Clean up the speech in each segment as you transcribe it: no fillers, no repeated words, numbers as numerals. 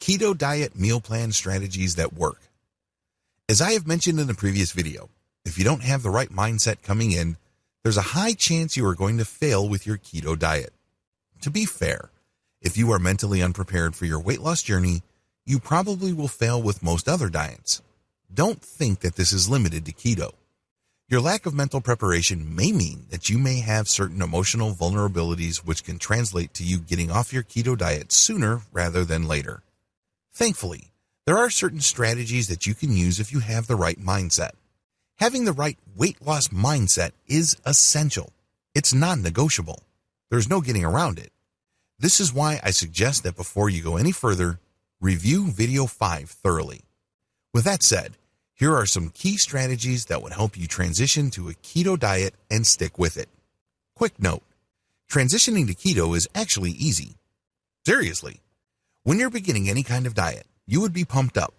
Keto diet meal plan strategies that work. As I have mentioned in the previous video, if you don't have the right mindset coming in, there's a high chance you are going to fail with your keto diet. To be fair, if you are mentally unprepared for your weight loss journey, you probably will fail with most other diets. Don't think that this is limited to keto. Your lack of mental preparation may mean that you may have certain emotional vulnerabilities which can translate to you getting off your keto diet sooner rather than later. Thankfully, there are certain strategies that you can use if you have the right mindset. Having the right weight loss mindset is essential. It's non-negotiable. There's no getting around it. This is why I suggest that before you go any further, review video 5 thoroughly. With that said, here are some key strategies that would help you transition to a keto diet and stick with it. Quick note, transitioning to keto is actually easy. Seriously, when you're beginning any kind of diet, you would be pumped up.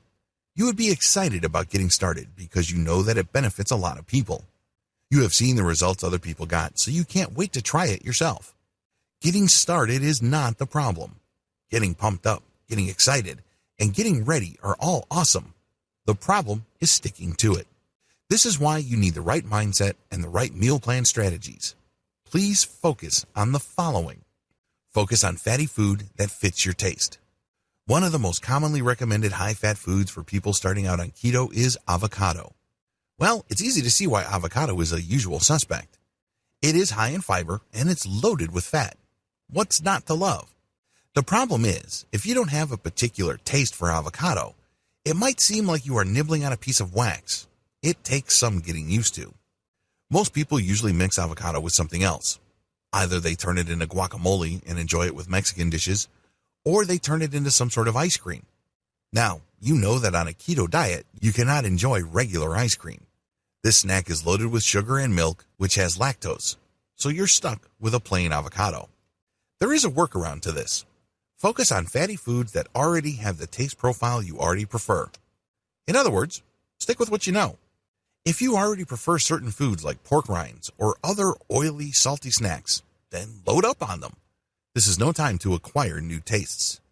You would be excited about getting started because you know that it benefits a lot of people. You have seen the results other people got, so you can't wait to try it yourself. Getting started is not the problem. Getting pumped up, getting excited, and getting ready are all awesome. The problem is sticking to it. This is why you need the right mindset and the right meal plan strategies. Please focus on the following. Focus on fatty food that fits your taste. One of the most commonly recommended high-fat foods for people starting out on keto is avocado. Well, it's easy to see why avocado is a usual suspect. It is high in fiber and it's loaded with fat. What's not to love? The problem is, if you don't have a particular taste for avocado, it might seem like you are nibbling on a piece of wax. It takes some getting used to. Most people usually mix avocado with something else. Either they turn it into guacamole and enjoy it with Mexican dishes, or they turn it into some sort of ice cream. Now, you know that on a keto diet, you cannot enjoy regular ice cream. This snack is loaded with sugar and milk, which has lactose, so you're stuck with a plain avocado. There is a workaround to this. Focus on fatty foods that already have the taste profile you already prefer. In other words, stick with what you know. If you already prefer certain foods like pork rinds or other oily, salty snacks, then load up on them. This is no time to acquire new tastes.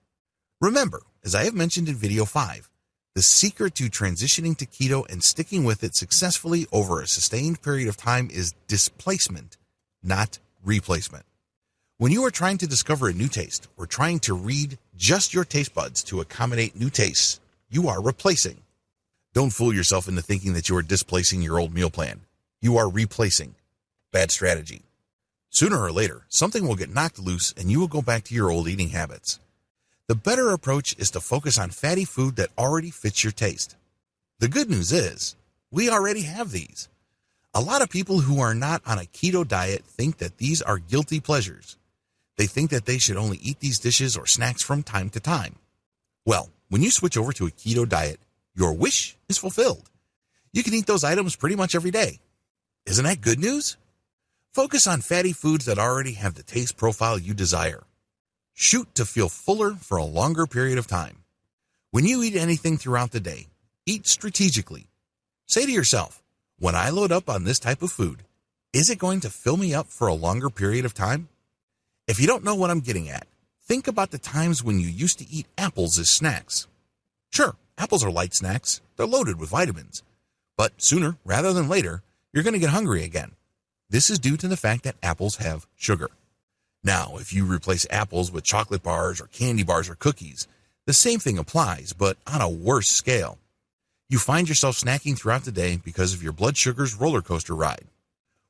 Remember, as I have mentioned in video 5, the secret to transitioning to keto and sticking with it successfully over a sustained period of time is displacement, not replacement. When you are trying to discover a new taste or trying to read just your taste buds to accommodate new tastes, you are replacing. Don't fool yourself into thinking that you are displacing your old meal plan. You are replacing. Bad strategy. Sooner or later, something will get knocked loose and you will go back to your old eating habits. The better approach is to focus on fatty food that already fits your taste. The good news is, we already have these. A lot of people who are not on a keto diet think that these are guilty pleasures. They think that they should only eat these dishes or snacks from time to time. Well, when you switch over to a keto diet, your wish is fulfilled. You can eat those items pretty much every day. Isn't that good news? Focus on fatty foods that already have the taste profile you desire. Shoot to feel fuller for a longer period of time. When you eat anything throughout the day, eat strategically. Say to yourself, when I load up on this type of food, is it going to fill me up for a longer period of time? If you don't know what I'm getting at, think about the times when you used to eat apples as snacks. Sure, apples are light snacks. They're loaded with vitamins. But sooner rather than later, you're going to get hungry again. This is due to the fact that apples have sugar. Now, if you replace apples with chocolate bars or candy bars or cookies, the same thing applies, but on a worse scale. You find yourself snacking throughout the day because of your blood sugar's roller coaster ride.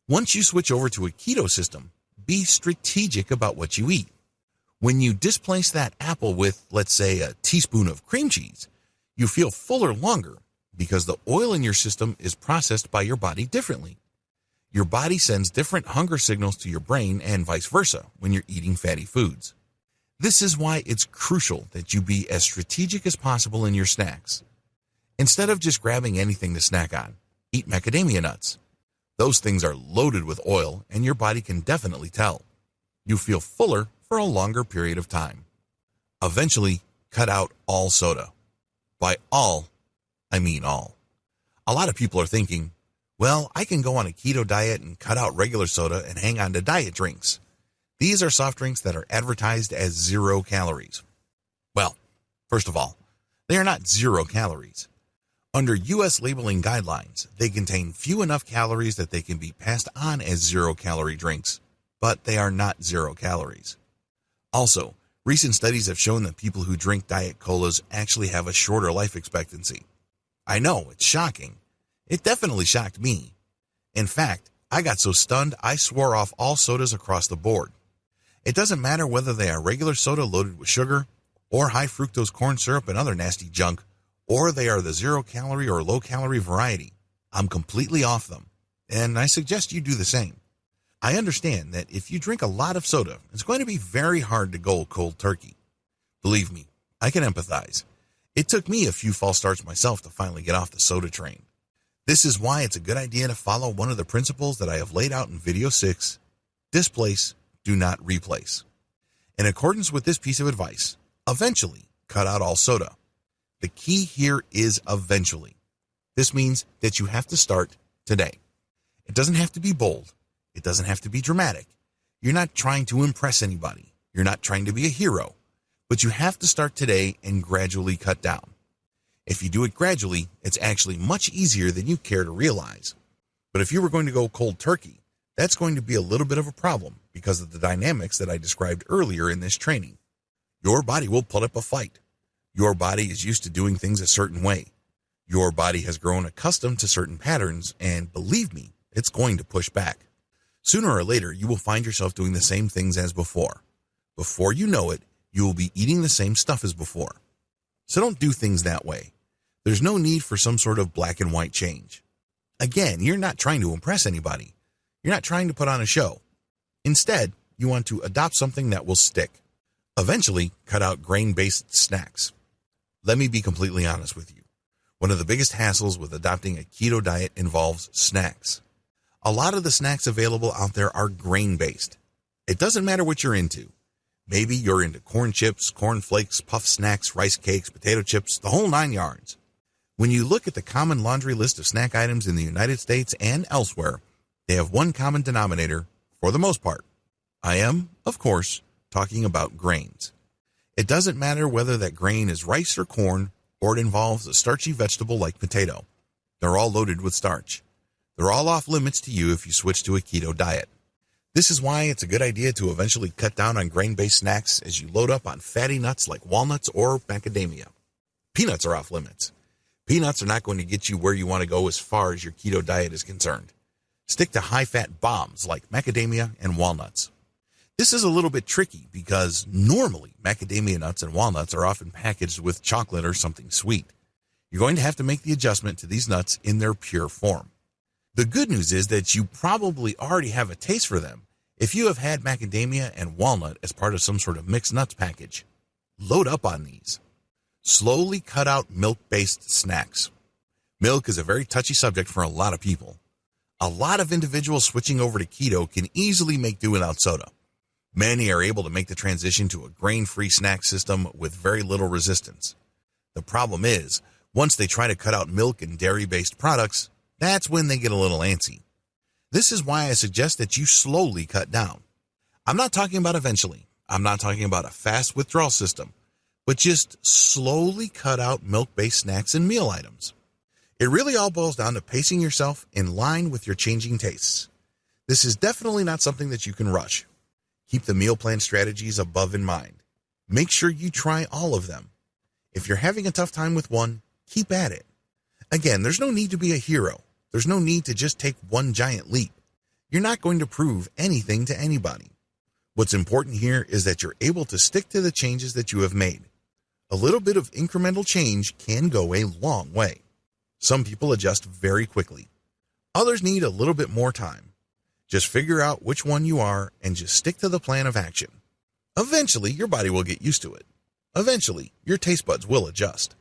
Once you switch over to a keto system, be strategic about what you eat. When you displace that apple with, let's say, a teaspoon of cream cheese, you feel fuller longer because the oil in your system is processed by your body differently. Your body sends different hunger signals to your brain and vice versa when you're eating fatty foods. This is why it's crucial that you be as strategic as possible in your snacks. Instead of just grabbing anything to snack on, eat macadamia nuts. Those things are loaded with oil and your body can definitely tell. You feel fuller for a longer period of time. Eventually, cut out all soda. By all, I mean all. A lot of people are thinking, well, I can go on a keto diet and cut out regular soda and hang on to diet drinks. These are soft drinks that are advertised as 0 calories. Well, First of all, they are not 0 calories. Under U.S. labeling guidelines, they contain few enough calories that they can be passed on as 0-calorie drinks, but they are not 0 calories. Also, recent studies have shown that people who drink diet colas actually have a shorter life expectancy. I know, it's shocking. It definitely shocked me. In fact, I got so stunned I swore off all sodas across the board. It doesn't matter whether they are regular soda loaded with sugar, or high fructose corn syrup and other nasty junk, or they are the 0-calorie or low-calorie variety. I'm completely off them, and I suggest you do the same. I understand that if you drink a lot of soda, it's going to be very hard to go cold turkey. Believe me, I can empathize. It took me a few false starts myself to finally get off the soda train. This is why it's a good idea to follow one of the principles that I have laid out in video 6, Displace, do not replace. In accordance with this piece of advice, eventually cut out all soda. The key here is eventually. This means that you have to start today. It doesn't have to be bold. It doesn't have to be dramatic. You're not trying to impress anybody. You're not trying to be a hero. But you have to start today and gradually cut down. If you do it gradually, it's actually much easier than you care to realize. But if you were going to go cold turkey, that's going to be a little bit of a problem because of the dynamics that I described earlier in this training. Your body will put up a fight. Your body is used to doing things a certain way. Your body has grown accustomed to certain patterns, and believe me, it's going to push back. Sooner or later, you will find yourself doing the same things as before. Before you know it, you will be eating the same stuff as before. So don't do things that way. There's no need for some sort of black and white change. Again, you're not trying to impress anybody. You're not trying to put on a show. Instead, you want to adopt something that will stick. Eventually, cut out grain-based snacks. Let me be completely honest with you. One of the biggest hassles with adopting a keto diet involves snacks. A lot of the snacks available out there are grain-based. It doesn't matter what you're into. Maybe you're into corn chips, corn flakes, puff snacks, rice cakes, potato chips, the whole 9 yards. When you look at the common laundry list of snack items in the United States and elsewhere, they have one common denominator for the most part. I am, of course, talking about grains. It doesn't matter whether that grain is rice or corn, or it involves a starchy vegetable like potato. They're all loaded with starch. They're all off limits to you if you switch to a keto diet. This is why it's a good idea to eventually cut down on grain-based snacks as you load up on fatty nuts like walnuts or macadamia. Peanuts are off limits. Peanuts are not going to get you where you want to go as far as your keto diet is concerned. Stick to high-fat bombs like macadamia and walnuts. This is a little bit tricky because normally macadamia nuts and walnuts are often packaged with chocolate or something sweet. You're going to have to make the adjustment to these nuts in their pure form. The good news is that you probably already have a taste for them if you have had macadamia and walnut as part of some sort of mixed nuts package. Load up on these. Slowly cut out milk-based snacks. Milk is a very touchy subject for a lot of people. A lot of individuals switching over to keto can easily make do without soda. Many are able to make the transition to a grain-free snack system with very little resistance. The problem is, once they try to cut out milk and dairy-based products, that's when they get a little antsy. This is why I suggest that you slowly cut down. I'm not talking about eventually. I'm not talking about a fast withdrawal system, but just slowly cut out milk-based snacks and meal items. It really all boils down to pacing yourself in line with your changing tastes. This is definitely not something that you can rush. Keep the meal plan strategies above in mind. Make sure you try all of them. If you're having a tough time with one, keep at it. Again, there's no need to be a hero. There's no need to just take one giant leap. You're not going to prove anything to anybody. What's important here is that you're able to stick to the changes that you have made. A little bit of incremental change can go a long way. Some people adjust very quickly. Others need a little bit more time. Just figure out which one you are and just stick to the plan of action. Eventually, your body will get used to it. Eventually, your taste buds will adjust.